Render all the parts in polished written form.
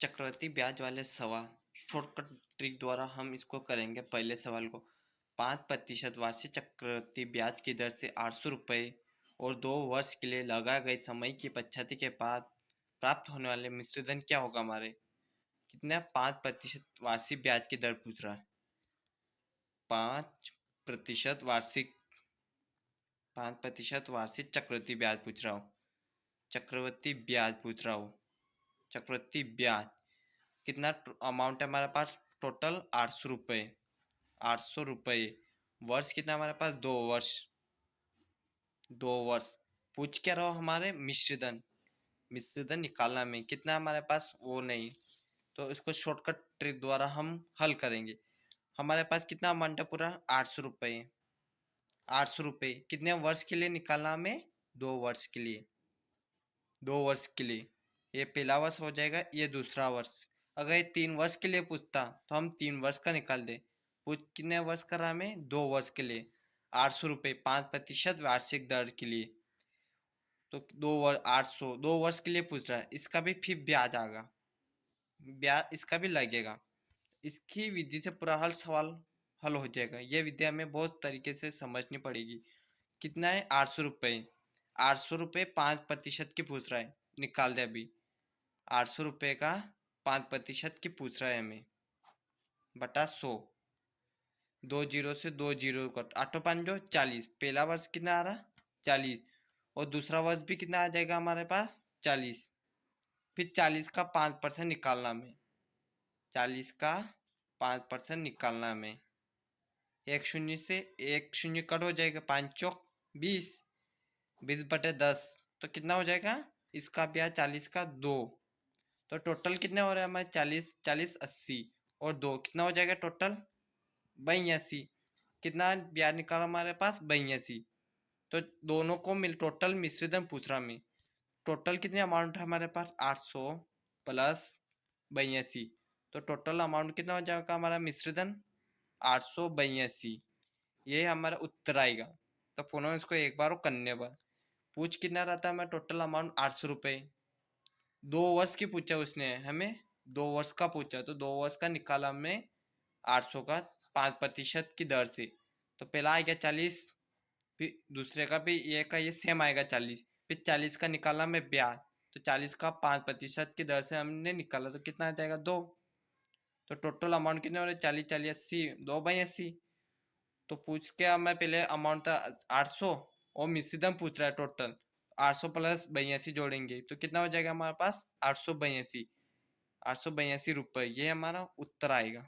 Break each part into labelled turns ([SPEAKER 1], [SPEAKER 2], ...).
[SPEAKER 1] चक्रवृद्धि ब्याज वाले सवाल शॉर्टकट ट्रिक द्वारा हम इसको करेंगे। पहले सवाल को 5% वार्षिक चक्रवृद्धि ब्याज की दर से 800 रुपये और 2 वर्ष के लिए लगाए गए समय की पश्चाती के बाद प्राप्त होने वाले मिश्र धन क्या होगा हमारे। कितना 5% वार्षिक ब्याज की दर पूछ रहा है। 5% वार्षिक 5% वार्षिक चक्रवृद्धि ब्याज पूछ रहा हूँ। चक्रवृद्धि ब्याज पूछ रहा हूँ। चक्रवृद्धि ब्याज कितना अमाउंट है हमारे पास। टोटल 800 रुपये। 800 रुपये वर्ष कितना हमारे पास। 2 वर्ष। 2 वर्ष पूछ क्या रहो हमारे मिश्रधन। मिश्रधन निकालना में कितना हमारे पास वो नहीं, तो इसको शॉर्टकट ट्रिक द्वारा हम हल करेंगे। हमारे पास कितना अमाउंट है पूरा 800 रुपये। 800 रुपये कितने वर्ष के लिए निकालना हमें। 2 वर्ष के लिए। 2 वर्ष के लिए ये पहला वर्ष हो जाएगा, ये दूसरा वर्ष। अगर ये 3 वर्ष के लिए पूछता तो हम 3 वर्ष का निकाल दे। पूछ कितने वर्ष का रहा हमें। 2 वर्ष के लिए। 800 रुपये 5% वार्षिक दर के लिए। तो 2 वर्ष 800 2 वर्ष के लिए पूछ रहा है। इसका भी फिर ब्याज आएगा। ब्याज इसका भी लगेगा। इसकी विधि से पूरा हल सवाल हल हो जाएगा। ये विधि हमें बहुत तरीके से समझनी पड़ेगी। कितना है 800 रुपये। 800 रुपये 5% की पूछ रहा है, निकाल दे अभी। 800 रुपये का 5% की पूछ रहा है हमें, बटा 100। 2 जीरो से 2 जीरो कट, 8 5 जो 40। पहला वर्ष कितना आ रहा 40 और दूसरा वर्ष भी कितना आ जाएगा हमारे पास 40। फिर 40 का 5% निकालना हमें। 40 का 5% निकालना हमें। एक शून्य से एक शून्य कट हो जाएगा। 5 चौक 20। 20/10 तो कितना हो जाएगा। इसका ब्याज 40 का 2। तो टोटल कितने हो रहे हैं हमारे 40 40 80 और 2 कितना हो जाएगा टोटल 82। कितना ब्याज निकाला हमारे पास 82। तो दोनों को मिल टोटल मिश्रधन पूछ रहा मैं। टोटल कितने अमाउंट है हमारे पास 800 प्लस 82। तो टोटल अमाउंट कितना हो जाएगा हमारा मिश्रधन 882। ये हमारा उत्तर आएगा। तो पुनः इसको एक बार करने पर पूछ कितना रहता है हमारा टोटल अमाउंट 800 रुपये। 2 वर्ष की पूछा उसने हमें। 2 वर्ष का पूछा तो 2 वर्ष का निकाला हमने 800 का 5% की दर से। तो पहला आएगा 40, फिर दूसरे का भी ये का ये सेम आएगा 40। फिर 40 का निकाला मैं ब्याज। तो 40 का 5% की दर से हमने निकाला तो कितना आ जाएगा 2। तो टोटल अमाउंट कितने हो रहे 40 40 80 2/80। तो पूछ के अब मैं पहले अमाउंट था 800 और मिश्रितम पूछ रहा है टोटल 800 प्लस 82 जोड़ेंगे तो कितना हो जाएगा हमारे पास 882। 882 रुपये ये हमारा उत्तर आएगा।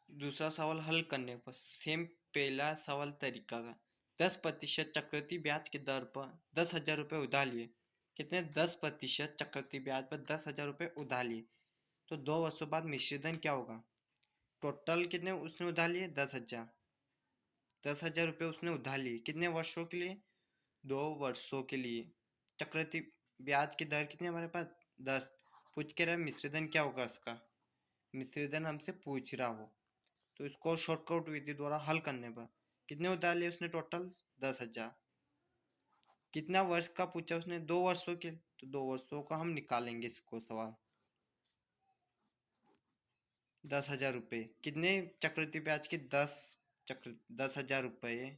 [SPEAKER 1] दूसरा सवाल हल करने पर सेम पहला सवाल तरीका का 10% चक्रवृद्धि ब्याज की दर पर 10,000 रुपये उधार लिए। कितने 10% चक्रवृद्धि ब्याज पर 10,000 रुपये उधार लिए तो 2 वर्षों बाद मिश्रधन क्या होगा। टोटल कितने उसने उधार लिए 10,000। 10,000 रुपये उसने उधार लिए कितने वर्षों के लिए 2 वर्षों के लिए। चक्रवृद्धि ब्याज की दर कितनी हमारे पास 10। पूछ के रहा मिश्रधन क्या होगा उसका। मिश्रधन हमसे पूछ रहा हो तो इसको शॉर्टकट विधि द्वारा हल करने पर कितने उधार लिए उसने टोटल 10,000। कितना वर्ष का पूछा उसने 2 वर्षों के, तो 2 वर्षों का हम निकालेंगे इसको सवाल। 10,000 रुपये कितने चक्रवृद्धि ब्याज की 10,000 रुपये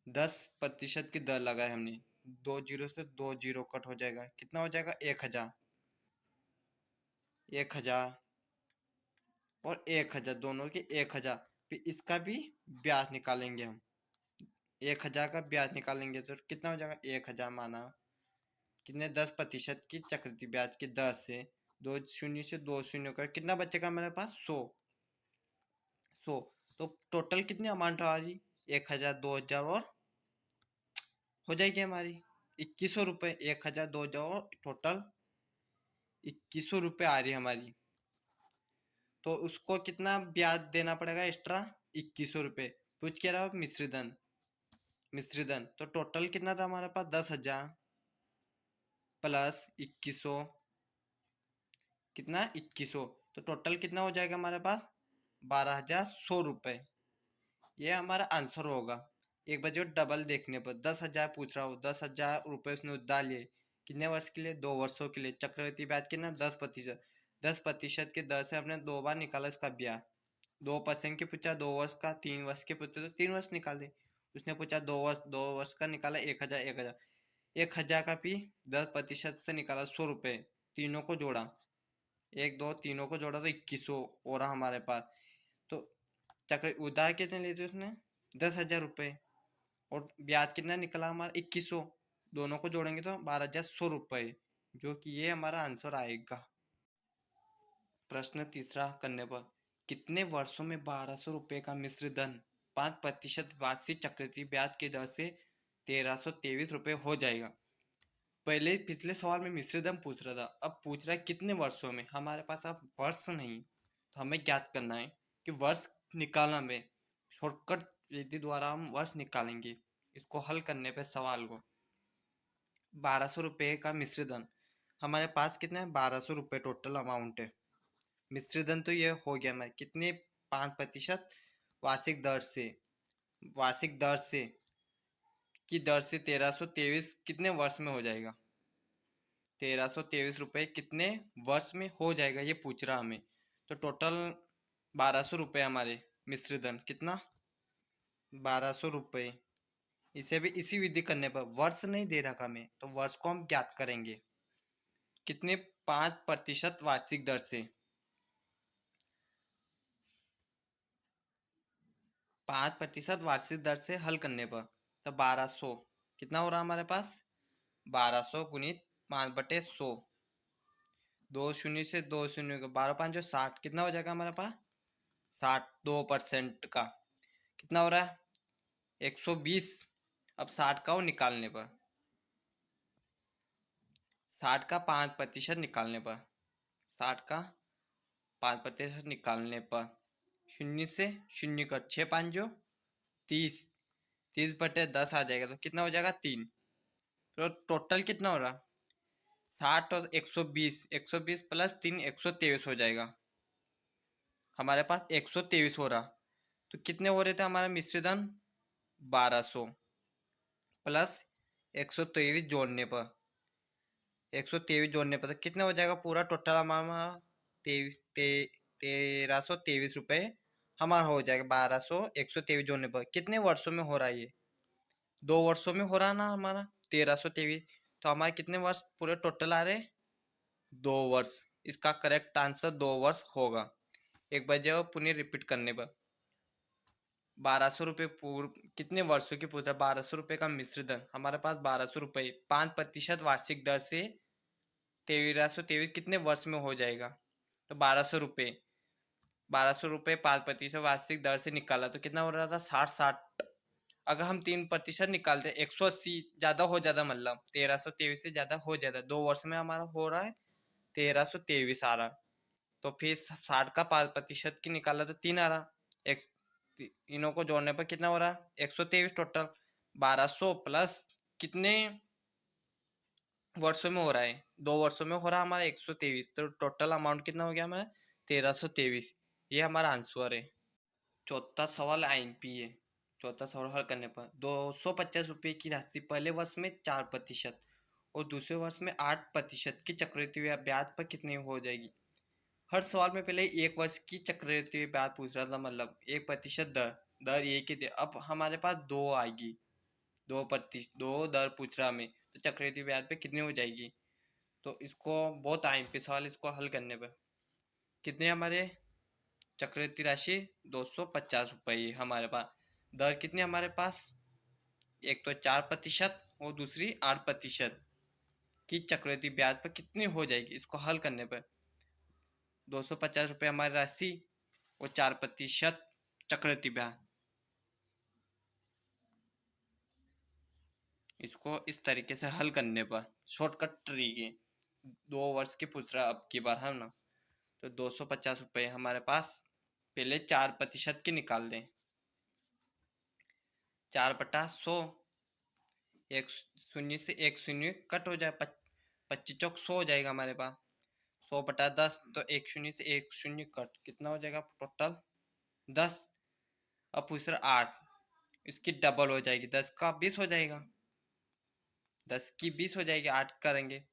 [SPEAKER 1] 10% की दर लगाए हमने। 2 जीरो से 2 जीरो कट हो जाएगा कितना हो जाएगा 1,000। 1,000 और 1,000 दोनों के 1,000। फिर इसका भी ब्याज निकालेंगे हम। 1,000 का ब्याज निकालेंगे तो कितना हो जाएगा 1,000 माना कितने 10% की चक्रवृद्धि ब्याज की दर से 2 शून्य से 2 शून्य कर कितना बचेगा हमारे पास 100। तो टोटल कितनी अमाउंट आ रही 1,000 2,000 और हो जाएगी हमारी 2,100 रुपये। 1,000 2,000 और टोटल 2,100 रुपये आ रही हमारी। तो उसको कितना ब्याज देना पड़ेगा एक्स्ट्रा 2,100 रुपये। पूछ के रहा मिश्रधन। मिश्रधन तो टोटल कितना था हमारे पास 10,000 प्लस 2,100 कितना 2,100। तो टोटल कितना हो जाएगा हमारे पास 12,100 रुपये। ये हमारा आंसर होगा। एक बार जो डबल देखने पर 10,000 पूछ रहा हो 10,000 रुपये उसने उधार लिए कितने वर्ष के लिए? 2 वर्षों के लिए। चक्रवृद्धि ब्याज कितना? 10%। 10% के दर से हमने 2 बार निकाला इसका ब्याज। 2% की पूछा 2 वर्ष का, 3 वर्ष के पूछते तो 3 वर्ष निकाल दे। उसने पूछा 2 वर्ष, 2 वर्ष का निकाला 1,000, 1,000। 1,000 का भी 10% से निकाला 100 रुपये। तीनों को जोड़ा, 1, 2, तीनों को जोड़ा तो 2100 हो रहा हमारे पास। तो चक्र उधार कितने लिए थे उसने? 10,000 रुपये। और ब्याज कितना निकला हमारा? 2100। दोनों को जोड़ेंगे तो 12,100 रुपये, जो कि ये हमारा आंसर आएगा। प्रश्न तीसरा करने पर कितने वर्षों में 1,200 रुपये का मिश्र धन 5% वार्षिक चक्रवृद्धि ब्याज की दर से 1,323 रुपये हो जाएगा? पहले पिछले सवाल में मिश्र धन पूछ रहा था, अब पूछ रहा है कितने वर्षों में। हमारे पास अब वर्ष नहीं, तो हमें ज्ञात करना है कि वर्ष निकालना में शॉर्टकट विधि द्वारा हम वर्ष निकालेंगे। इसको हल करने पे सवाल को 1,200 रुपये का मिश्र धन हमारे पास कितना है? 1,200 रुपये टोटल अमाउंट है। मिश्र धन तो ये हो गया हमारे कितने? 5% वार्षिक दर से। वार्षिक दर से की दर से 1,323 कितने वर्ष में हो जाएगा? 1,323 रुपये कितने वर्ष में हो जाएगा, ये पूछ रहा हमें। तो टोटल 1,200 रुपये हमारे मिश्र धन कितना? 1,200 रुपये। इसे भी इसी विधि करने पर वर्ष नहीं दे रखा हमें, तो वर्ष को हम ज्ञात करेंगे कितने? 5% वार्षिक दर से। 5% वार्षिक दर से हल करने पर तो 1,200 कितना हो रहा हमारे पास? 1,200 गुणित 5/100। 2 शून्य से 2 शून्य का 12×5 = 60। कितना हो जाएगा हमारे पास? 60। 2% का कितना हो रहा है? 120। अब 60 का वो निकालने पर, 60 का 5% निकालने पर, 60 का 5% निकालने पर, शून्य से शून्य का 6×5 = 30। 30/10 आ जाएगा, तो कितना हो जाएगा? 3। तो टोटल कितना हो रहा? 60 और 120, 120 + 3 123 हो जाएगा। हमारे पास 123 हो रहा। तो कितने हो रहे थे हमारा मिश्रधन? 1,200 प्लस 123 जोड़ने पर, 123 जोड़ने पर तो कितना हो जाएगा? पूरा टोटल हमारा 1,323 रुपये हमारा हो जाएगा। 1,200 123 जोड़ने पर कितने वर्षों में हो रहा है ये? 2 वर्षों में हो रहा ना हमारा 1,323। तो हमारे कितने वर्ष पूरे टोटल आ रहे? 2 वर्ष। इसका करेक्ट आंसर 2 वर्ष होगा। एक बार जब पुनः रिपीट करने पर 1,200 रुपये पूर्व कितने वर्षों की पूछा? 1,200 रुपये का मिश्र धन हमारे पास 1,200 रुपये 5% वार्षिक दर से 1,323 कितने वर्ष में हो जाएगा? तो 1,200 रुपये, 1,200 रुपये 5% वार्षिक दर से निकाला तो कितना हो रहा था? 60। अगर हम 3% निकालते 180 ज्यादा हो जाता, मतलब 1,323 से ज्यादा हो जाता। 2 वर्ष में हमारा हो रहा है 1,323 आ रहा। तो फिर 60 का 5% की निकाला तो 3 आ रहा। एक इनों को जोड़ने पर कितना हो रहा? 123 टोटल। 1,200 प्लस कितने वर्षों में हो रहा है? 2 वर्षों में हो रहा है हमारा 123। तो टोटल अमाउंट कितना हो गया हमारा? 1,323। ये हमारा आंसर है। चौथा सवाल आईएमपी है। चौथा सवाल हल करने पर 250 रुपये की राशि पहले वर्ष में 4% और दूसरे वर्ष में 8% की चक्रवृद्धि ब्याज पर कितनी हो जाएगी? हर सवाल में पहले 1 वर्ष की चक्रवृद्धि ब्याज पूछ रहा था, मतलब 1% दर। दर एक ही थे, अब हमारे पास 2 आएगी। 2 दर पूछ रहा हमें, तो चक्रवृद्धि ब्याज पे कितनी हो जाएगी? तो इसको बहुत आईएमपी सवाल, इसको हल करने पर कितने हमारे चक्रवृद्धि राशि? 250 रुपये हमारे पास। दर कितनी हमारे पास? एक तो 4% और दूसरी 8% की चक्रवृद्धि ब्याज पर कितनी हो जाएगी? इसको हल करने पर 250 रुपये हमारी राशि और 4% चक्रवृद्धि ब्याज। इसको इस तरीके से हल करने पर शॉर्टकट तरीके 2 वर्ष की पूछ रहा अब की बार है ना। तो 250 रुपये हमारे पास पहले 4% की निकाल दें। 4/100, 1 शून्य से 1 शून्य कट हो जाए, 25×100 हो जाएगा हमारे पास। 100/10 तो 1 शून्य से 1 शून्य कट, कितना हो जाएगा टोटल? 10। अब पूछ रहा 8, इसकी डबल हो जाएगी, 10 का 20 हो जाएगा। 10 की 20 हो जाएगी, 8 करेंगे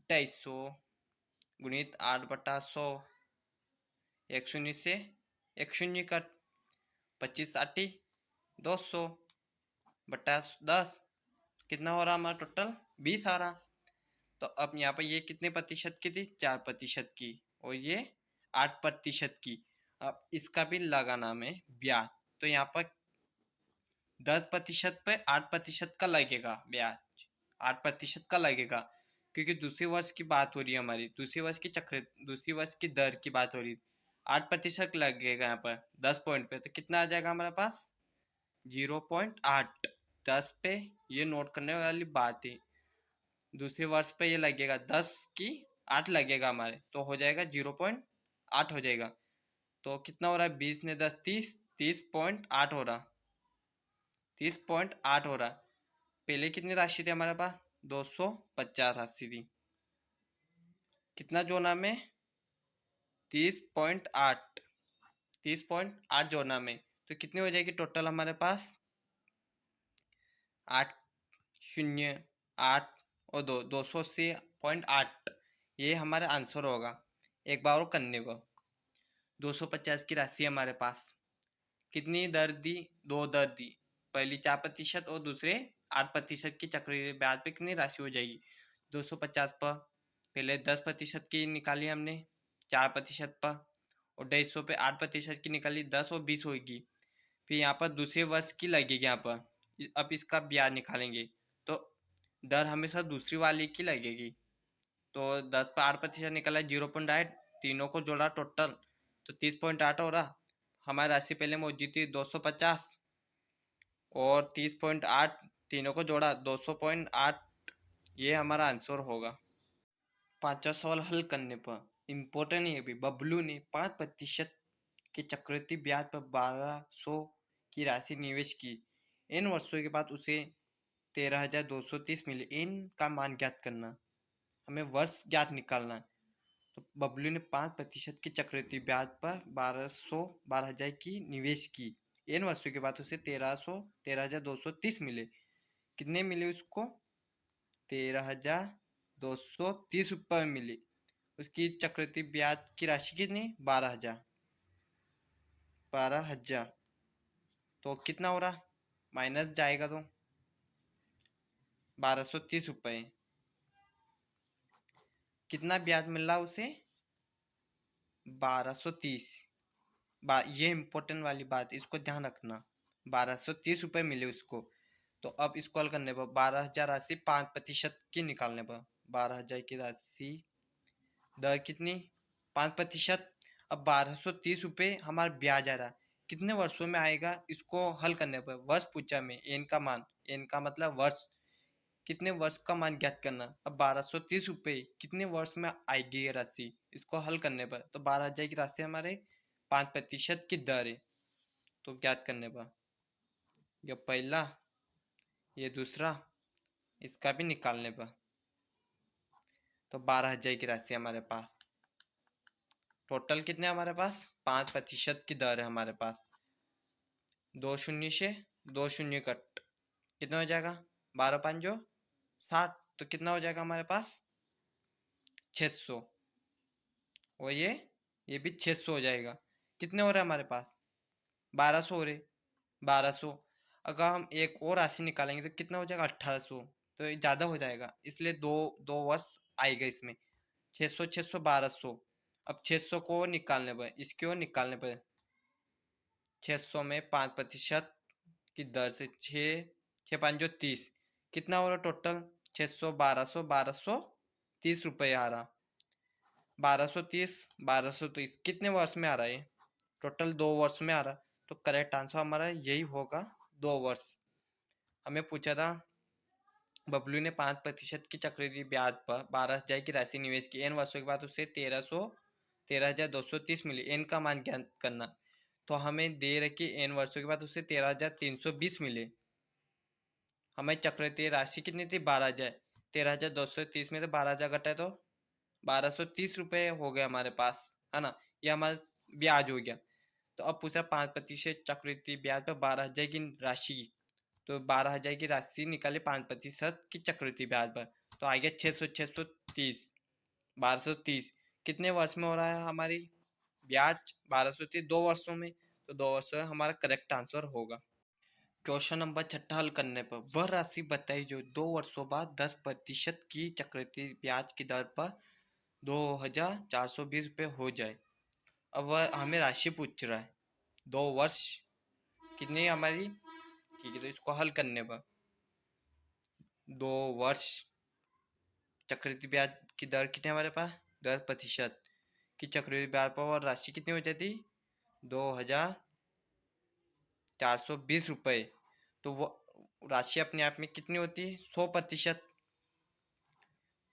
[SPEAKER 1] 250 गुणित 8/100, एक शून्य से एक शून्य कट, 25 आटी 200 बटा 10, कितना हो रहा हमारा टोटल 20 आ रहा। तो अब यहाँ पर ये कितने प्रतिशत की थी, 4% की, और ये 8% की। अब इसका भी लगाना में ब्याज, तो यहाँ पर 10% पे 8% का लगेगा ब्याज, 8% का लगेगा, क्योंकि दूसरे वर्ष की बात हो रही है हमारी, दूसरी वर्ष की दर की बात हो रही है। 8% लगेगा यहाँ पर 10 पॉइंट पे, तो कितना आ जाएगा हमारे पास 0.8। 10 पे ये नोट करने वाली बात है, दूसरे वर्ष पे ये लगेगा 10 की 8 लगेगा हमारे, तो हो जाएगा 0.8 हो जाएगा। तो कितना हो रहा है, 20 ने 10 30, 30.8 हो रहा, 30.8 हो रहा। पहले कितनी राशि थी हमारे पास, 250 राशि थी, कितना जोड़ना में 30.8, 30.8 जोड़ना में, तो कितनी हो जाएगी टोटल हमारे पास 8 शून्य 8 और 280.8, ये हमारा आंसर होगा। एक बार और करने को, 250 की राशि हमारे पास, कितनी दर दी, 2 दर दी, पहली 4% और दूसरे 8% की चक्रवृद्धि ब्याज पे कितनी राशि हो जाएगी 250 पर, पहले 10% की निकाली हमने 4% पर, और 250 पे 8% की निकाली 10 और 20 होगी। फिर यहाँ पर दूसरे वर्ष की लगेगी यहाँ पर, अब इसका ब्याज निकालेंगे तो दर हमेशा दूसरी वाली की लगेगी। तो 10 पर 8% निकला 0.8, तीनों को जोड़ा टोटल तो 30.8 हो रहा। हमारी राशि पहले मौजूद थी 250 और 30.8, तीनों को जोड़ा 200.8, ये हमारा आंसर होगा। पांचवा सवाल हल करने पर इम्पोर्टेंट है भी, बबलू ने 5% के चक्रवृद्धि ब्याज पर 1200 की राशि निवेश की, इन वर्षों के बाद उसे 13,230 मिले, इनका मान ज्ञात करना। हमें वर्ष ज्ञात निकालना है। तो बबलू ने 5% की चक्रवृद्धि ब्याज पर 12,000 की निवेश की, इन वर्षों के बाद उसे 13,230 मिले, कितने मिले उसको 13,230 रुपये मिले। उसकी चक्रवृद्धि ब्याज की राशि कितनी 12,000, 12,000, तो कितना हो रहा माइनस जाएगा तो 1230 रुपये, कितना ब्याज मिल रहा उसे 1230। ये इम्पोर्टेंट वाली बात, इसको ध्यान रखना, 1230 रुपये मिले उसको। तो अब इसको हल करने पर 12,000 राशि 5% की निकालने पर 12,000 की राशि दर कितनी 5%। अब 1230 रुपये हमारा ब्याज आ रहा, कितने वर्षों में आएगा, इसको हल करने पर वर्ष पूछा में, एन का मान, एन का मतलब वर्ष, कितने वर्ष का मान ज्ञात करना। अब 1230 रुपये कितने वर्ष में आएगी ये राशि, इसको हल करने पर, तो 12,000 की राशि हमारे 5% की दर है, तो ज्ञात करने पर ये पहला ये दूसरा, इसका भी निकालने पर, तो 12,000 की राशि हमारे पास, टोटल कितने हमारे पास 5% की दर है हमारे पास, 2 शून्य से 2 शून्य कट, कितना हो जाएगा 12 5 60, तो कितना हो जाएगा हमारे पास 600, और ये भी 600 हो जाएगा। कितने हो रहे हमारे पास 1200 हो रहे, 1200। अगर हम एक और राशि निकालेंगे तो कितना हो जाएगा 1800, तो ये ज़्यादा हो जाएगा, इसलिए दो दो वर्ष आएगा इसमें, 600 600 1200। अब 600 को निकालने पर, इसकी ओर निकालने पर 600 में 5% की दर से 6 6 5 30, कितना हो रहा टोटल 600 1200 1230 रुपये आ रहा, 1230 1230 कितने वर्ष में आ रहा है, टोटल 2 वर्ष में आ रहा। तो करेक्ट आंसर हमारा यही होगा 2 वर्ष। हमें पूछा था बबलू ने 5% की चक्रवृद्धि ब्याज पर 12,000 की राशि निवेश की, n वर्षों के बाद उसे 13,230 मिली, n का मान ज्ञात करना। तो हमें दे रखी n वर्षों के बाद उसे 13,320 मिले, हमें चक्रवृद्धि राशि कितनी थी 12,000, 13,230 में से 12,000 घटाए तो 1230 रुपये हो गए हमारे पास, है ना, ये हमारा ब्याज हो गया। तो अब पूछा 5% चक्रवृद्धि ब्याज पर 12,000 की राशि, तो 12,000 की राशि निकाले 5% की चक्रवृद्धि ब्याज पर, तो आ गया 600 1230। कितने वर्ष में हो रहा है हमारी ब्याज? 1230 2 वर्षों में, तो 2 वर्षों में हमारा करेक्ट आंसर होगा। क्वेश्चन नंबर 6 हल करने पर वह राशि बताई जो 2 वर्षों बाद 10% की चक्रवृद्धि ब्याज की दर पर 2,420 रुपये हो जाए। अब वह हमें राशि पूछ रहा है 2 वर्ष कितनी हमारी, ठीक है, तो इसको हल करने पर 2 वर्ष चक्रवृद्धि ब्याज की दर कितनी हमारे पास 10% की चक्रवृद्धि ब्याज पर और राशि कितनी हो जाती 2,420 रुपये। तो वो राशि अपने आप में कितनी होती है 100%।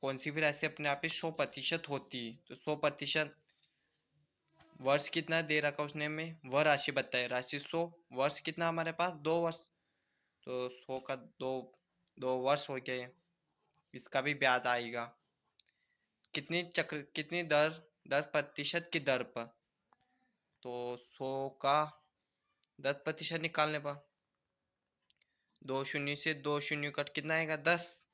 [SPEAKER 1] कौन सी भी राशि अपने आप में 100% होती है, तो 100% वर्ष कितना दे रखा उसने हमें वह राशि बताए, राशि 100, वर्ष कितना हमारे पास 2 वर्ष, तो 100 का 2 वर्ष हो गया, इसका भी ब्याज आएगा कितनी दर 10% की दर पर, तो 100 का 10% निकालने पर 2 शून्य से 2 शून्य कट कितना आएगा 10,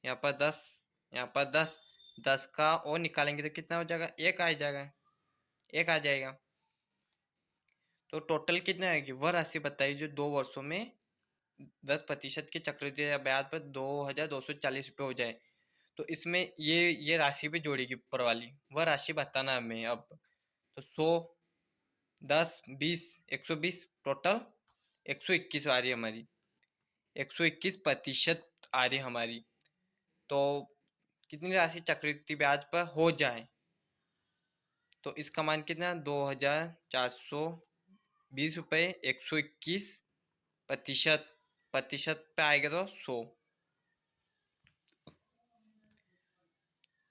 [SPEAKER 1] यहाँ पर 10, यहाँ पर 10, 10 का और निकालेंगे तो कितना हो जाएगा 1 आ जाएगा, 1 आ जाएगा। तो टोटल कितना आएगी वह राशि बताइए जो 2 वर्षों में 10% की चक्रवृद्धि ब्याज पर 2,240 रुपये हो जाए। तो इसमें ये राशि भी जोड़ेगी ऊपर वाली, वह राशि बताना हमें अब। तो 100, 10, 20, 120, टोटल 121 आ रही है हमारी, 121% आ रही हमारी। तो कितनी राशि चक्रवृद्धि ब्याज पर हो जाए, तो इसका मान कितना 2,420 रुपये, 121% प्रतिशत पे आएगा तो 100,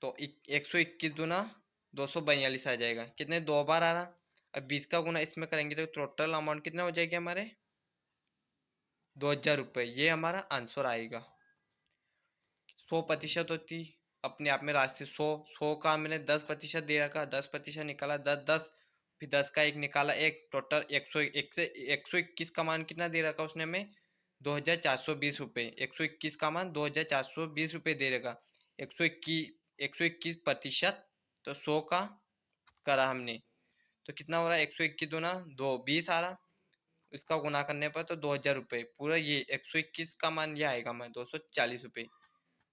[SPEAKER 1] तो 121 दूना 242 आ जाएगा, कितने 2 बार आ रहा। अब 20 का गुना इसमें करेंगे तो टोटल अमाउंट कितना हो जाएगा हमारे 2,000 रुपये, ये हमारा आंसर आएगा। 100% होती अपने आप में राशि 100 का मैंने 10% दे रखा, 10% निकाला 10 10, फिर 10 का 1 निकाला 1, टोटल 101 से 121 का मान कितना दे रखा उसने हमें 2,420 रुपये, 121 का मान 2,420 रुपये दे रखा, 121%, तो 100 का करा हमने, तो कितना हो रहा है 121 दूना 2 20 आ रहा, इसका गुना करने पर तो 2,000 रुपये पूरा, ये 121 का मान ये आएगा हमारे 240 रुपये,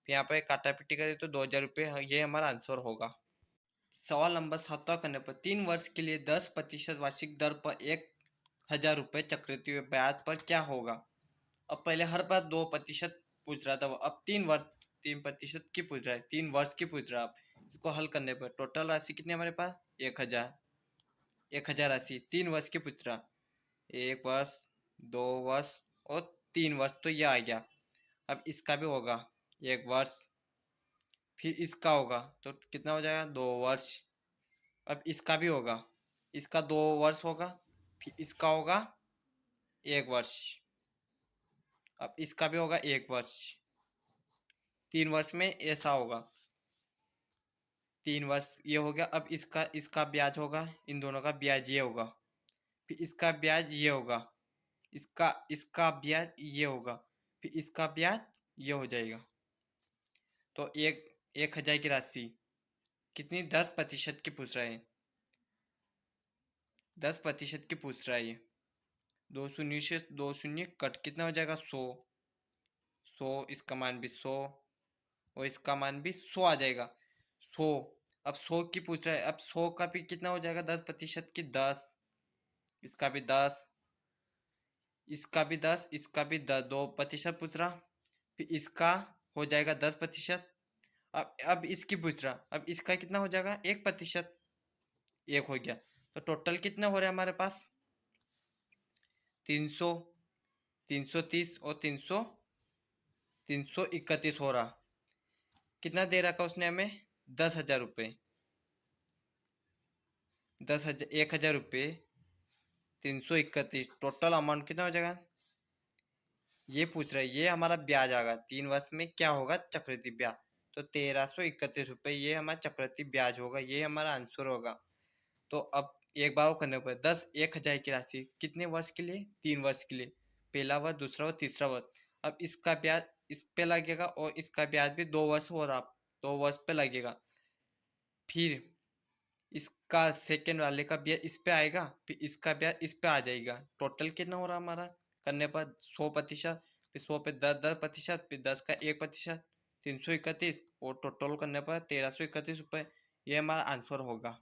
[SPEAKER 1] फिर यहाँ पे काटा पिटी करें तो 2,000 रुपये, ये हमारा आंसर होगा। सवाल नंबर 7 करने पर 3 वर्ष के लिए 10% वार्षिक दर पर 1,000 रुपये चक्रवृद्धि ब्याज पर क्या होगा। अब पहले हर बार 2% पूछ रहा था वो, अब 3% की पूछ रहा है, 3 वर्ष की पूछ रहा है। आप इसको हल करने पर टोटल राशि कितनी हमारे पास 1,000 राशि 3 वर्ष की पूछ रहा, 1 वर्ष 2 वर्ष और 3 वर्ष, तो यह आ गया। अब इसका भी होगा 1 वर्ष, फिर इसका होगा तो कितना हो जाएगा 2 वर्ष, अब इसका भी होगा, इसका 2 वर्ष होगा, फिर इसका होगा 1 वर्ष, अब इसका भी होगा 1 वर्ष, 3 वर्ष में ऐसा होगा, 3 वर्ष ये हो गया। अब इसका ब्याज होगा, इन दोनों का ब्याज ये होगा, फिर इसका ब्याज ये होगा, इसका ब्याज ये होगा, फिर इसका ब्याज ये हो जाएगा। तो 1,000 की राशि कितनी 10% की पूछ रहा है, 10% की पूछ रहा है ये, 2 शून्य से 2 शून्य कट कितना हो जाएगा 100, इसका मान भी 100 और इसका मान भी 100 आ जाएगा 100। अब 100 की पूछ रहा है, अब 100 का भी कितना हो जाएगा 10% की 10, इसका भी 10, इसका भी 10, इसका भी 10, 2% पूछ रहा, फिर इसका हो जाएगा 10%। अब इसकी पूछ रहा, अब इसका कितना हो जाएगा 1%, 1 हो गया, तो टोटल कितना हो रहा है हमारे पास 300, 330 और 331 हो रहा। कितना दे रखा उसने हमें 10,000 रुपये, 1,000 रुपये 331, टोटल अमाउंट कितना हो जाएगा ये पूछ रहा है, ये हमारा ब्याज आएगा 3 वर्ष में क्या होगा चक्रवृद्धि ब्याज, तो 1,331 रुपये ये हमारा चक्रवृद्धि ब्याज होगा, ये हमारा आंसर होगा। तो अब एक बार करने पर 1,000 की राशि कितने वर्ष के लिए 3 वर्ष के लिए, पहला वर्ष, दूसरा वर्ष, तीसरा वर्ष। अब इसका ब्याज इस पे लगेगा और इसका ब्याज भी 2 वर्ष हो रहा, 2 वर्ष पे लगेगा। फिर इसका सेकेंड वाले का ब्याज इस पे आएगा, फिर इसका ब्याज इस पे आ जाएगा। टोटल कितना हो रहा हमारा करने पर 100%, फिर 100 पे 10% फिर 10 का 1%, 331, और टोटल करने पर 1331 रुपये। ये हमारा आंसर होगा।